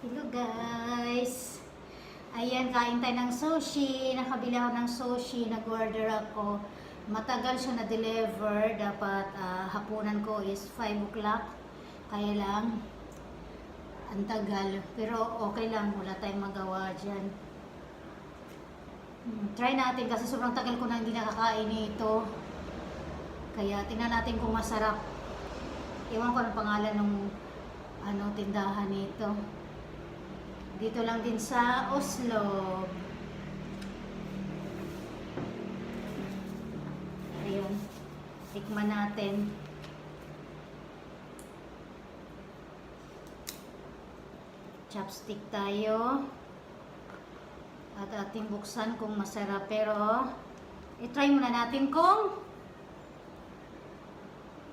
Hello guys! Ayan, kain tayo ng sushi. Nakabili ako ng sushi. Nag-order ako. Matagal siya na-deliver. Dapat hapunan ko is 5 o'clock. Kaya lang, ang tagal. Pero okay lang. Wala tayong magawa dyan. Try natin kasi sobrang tagal ko na hindi nakakain nito. Kaya tingnan natin kung masarap. Iwan ko ang pangalan ng tindahan nito. Dito lang din sa Oslo. Ayun. Tikman natin. Chopstick tayo. At ating buksan kung masarap. Pero, i-try muna natin kung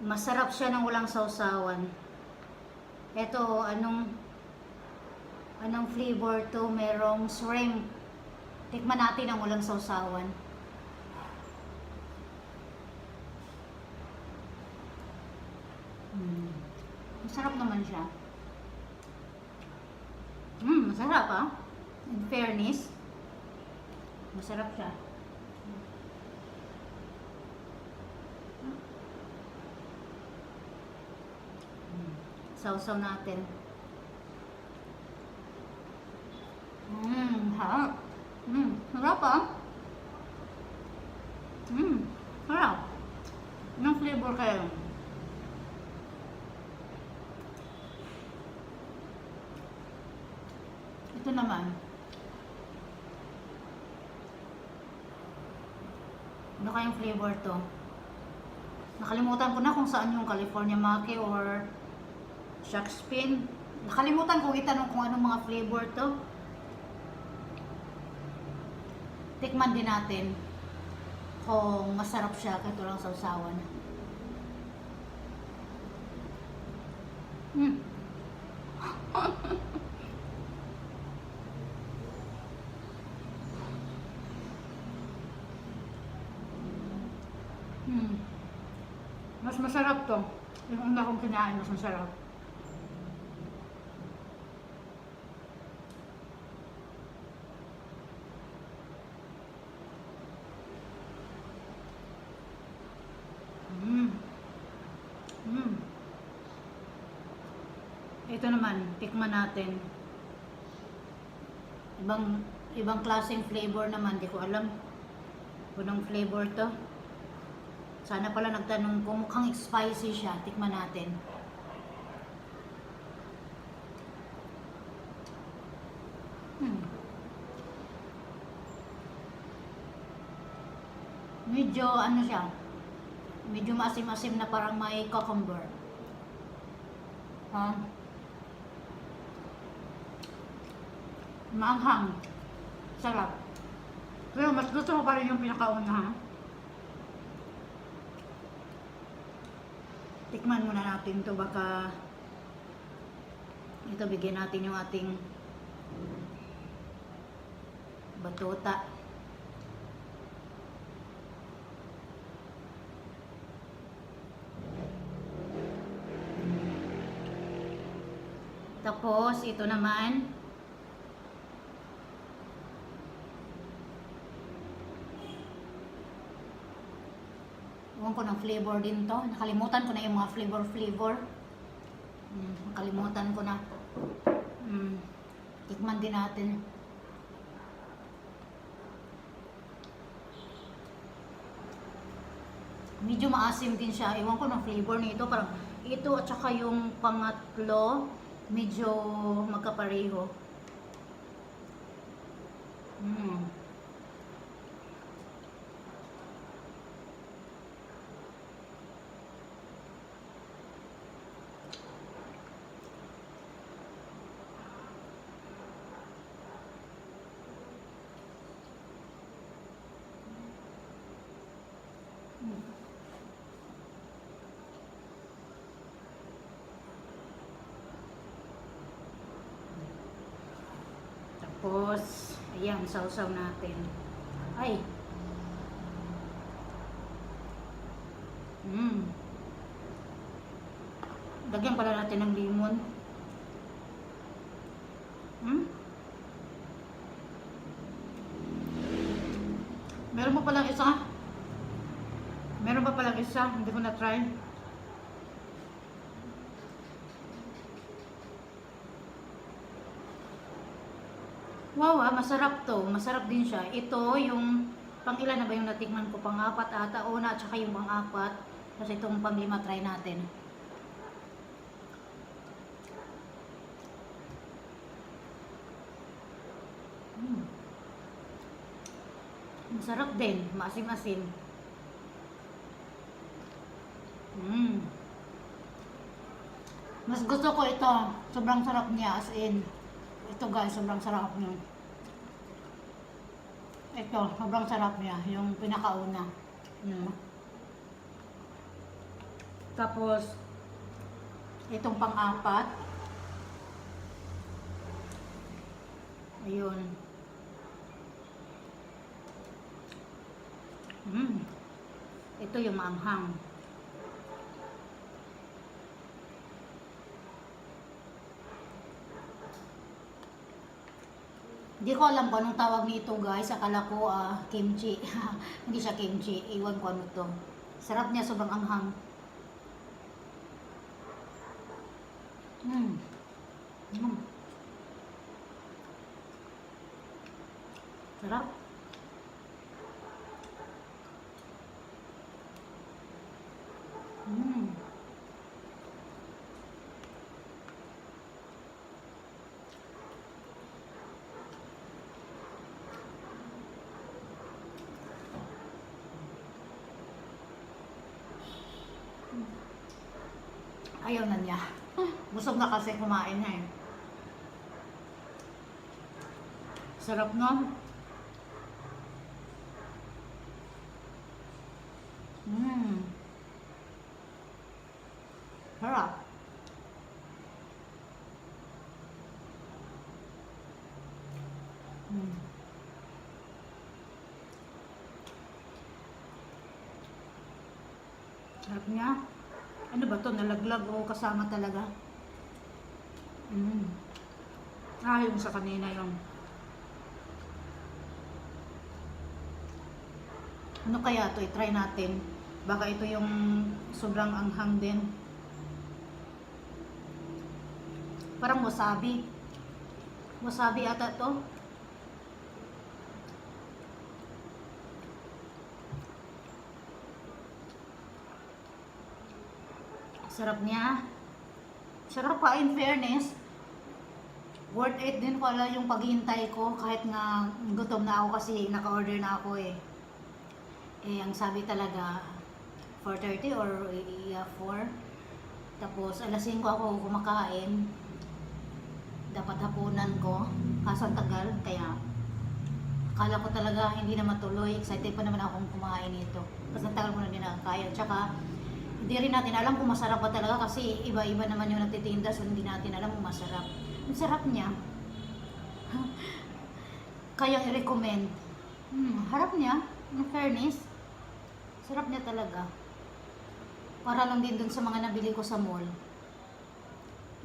masarap siya ng walang sausawan. Ito, anong flavor to? Merong shrimp. Tikman natin ang walang sausawan. Masarap naman siya. Masarap In fairness, masarap siya. Sausaw natin. Harap. Harap harap. Anong flavor kayo? Ito naman. Ano kayong flavor to? Nakalimutan ko na kung saan yung California Maki or Shark's Fin. Nakalimutan kong itanong kung anong mga flavor to. Tikman din natin kung masarap siya kahit walang sausawan. Mas masarap to. Yung una kong kinain, mas masarap. Ito naman, tikman natin. Ibang klaseng flavor naman, di ko alam kung anong flavor to. Sana pala nagtanong kung mukhang spicy siya. Tikman natin. Medyo siya. Medyo maasim-asim na parang may cucumber. Maanghang. Sarap. Pero mas gusto ko pa rin yung pinakauna. Tikman muna natin to, baka ito bigyan natin yung ating batuta. Tapos ito naman ewan ko ng flavor din to. Nakalimutan ko na yung mga flavor. Nakalimutan ko na. Tikman din natin. Medyo maasim din siya. Ewan ko ng flavor nito. Parang ito at saka yung pangatlo, medyo magkapareho. Tapos, ayan, sausaw natin. Ay! Lagyan pala natin ng limon. Meron pa palang isa. Meron pa palang isa. Hindi ko na-try. Wow, masarap to. Masarap din siya. Ito yung pang ilan na ba yung natikman ko? Pang-apat ata. Una at saka yung pang-apat. Kasi itong pang-lima try natin. Masarap din. Maasim-asim. Mas gusto ko ito. Sobrang sarap niya. As in. Ito guys, sobrang sarap niya. Ito, sobrang sarap niya. Yung pinakauna. Tapos, itong pang-apat. Ayun. Ito yung maanghang. Hindi ko alam kung anong tawag nito guys. Akala ko kimchi. Hindi siya kimchi. Iwan ko ano to. Sarap niya, sobrang anghang. Sarap. Ayaw na niya. Busog na kasi kumain niya eh. Sarap no? Sarap. Sarap niya. Ano ba to? Nalaglag o kasama talaga? Yung sa kanina yung ano kaya to? I-try natin. Baka ito yung sobrang anghang din. Parang wasabi. Wasabi ata to. Sarap niya. Sarap pa, in fairness. Worth it din pala yung paghihintay ko kahit nga gutom na ako kasi naka-order na ako eh. Ang sabi talaga 4:30 or 4. Tapos alas 5 ako kumakain. Dapat hapunan ko. Kaso ang tagal kaya akala ko talaga hindi na matuloy. Excited pa naman akong kumain nito. Kasi ang tagal ko na din nakakain. Tsaka hindi rin natin alam kung masarap pa talaga kasi iba-iba naman yung nagtitinda so hindi natin alam kung masarap. Ang sarap niya. Kaya i-recommend. Harap niya. In fairness. Sarap niya talaga. Para lang din dun sa mga nabili ko sa mall.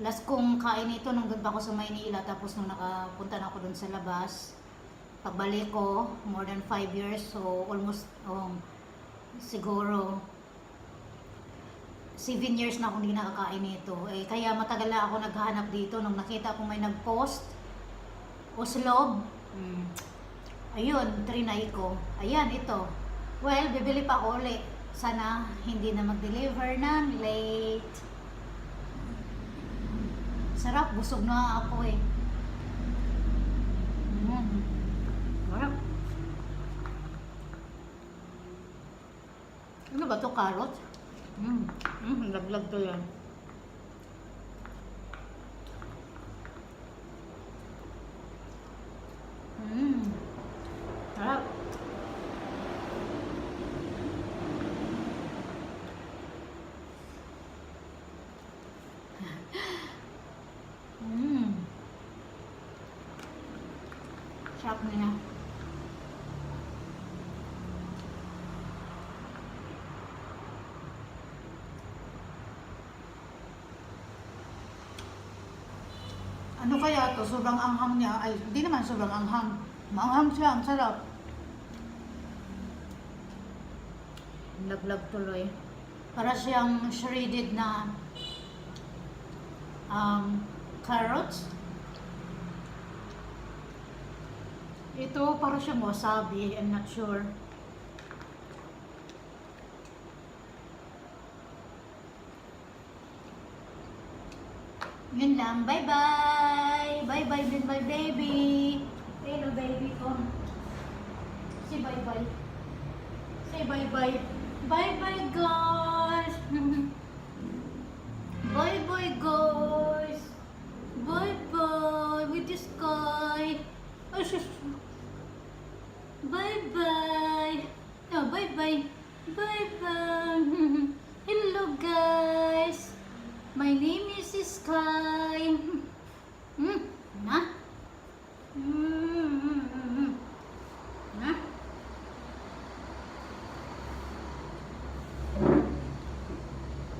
Last kong kain ito nung doon pa ako sa Maynila tapos nung nakapunta na ako dun sa labas. Pagbalik ko, more than 5 years. So almost siguro 7 years na akong hindi nakakain nito. Kaya matagal na ako naghahanap dito nung nakita kong may nag-post. Oslob. Ayun, trinay ko. Ayan, ito. Well, bibili pa ako ulit. Sana hindi na mag-deliver ng late. Sarap, busog na ako eh. Sarap. Ano ba to, carrot? Laglag to yan. Sarap. Sarap niya. Ano kaya to? Sobrang anghang niya. Ay, hindi naman sobrang anghang. Maanghang siya. Ang sarap. Laglag tuloy. Para siyang shredded na carrots. Ito para siyang wasabi. I'm not sure. Yun lang. Bye-bye! Bye-bye din my baby! Hello baby ko. Say bye-bye. Say bye-bye. Bye-bye guys! Bye-bye guys! Bye-bye with the sky! Ay, shush! Bye-bye! Oh, bye-bye! Bye-bye! Hello guys! My name is Sky.